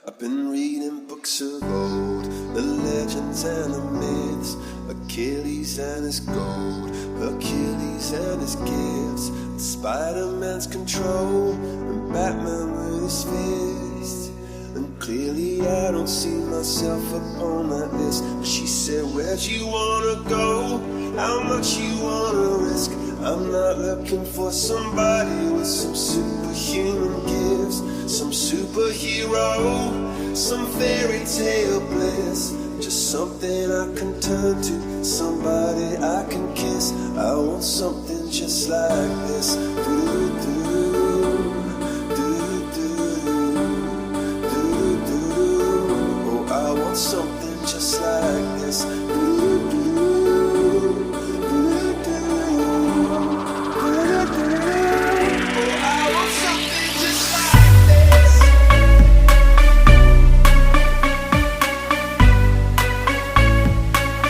I've been reading books of old, the legends and the myths, Achilles and his gold, Hercules and his gifts, Spider-Man's control, and Batman with his fists. And clearly I don't see myself upon that list. But she said, where'd you wanna go? How much you wanna risk? I'm not looking for somebody with some superhuman gifts, some superhero, some fairy tale bliss. Just something I can turn to, somebody I can kiss. I want something just like this. Do-do-do.